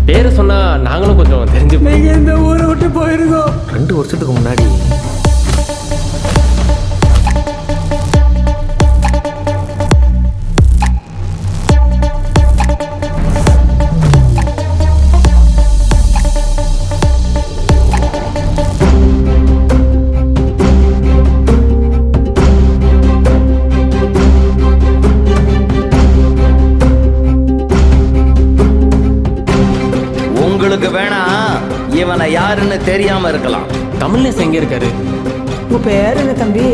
பேரை சொன்னா நாங்களும் கொஞ்சம் தெரிஞ்சு. நீங்க இந்த ஊரை விட்டு போயிருக்கோம். 2 வருஷத்துக்கு முன்னாடி உங்களுக்கு வேணா இவனை யாருன்னு தெரியாம இருக்கலாம். தமிழ்நேசன் எங்க இருக்காரு? உங்க பேர் என்ன தம்பி?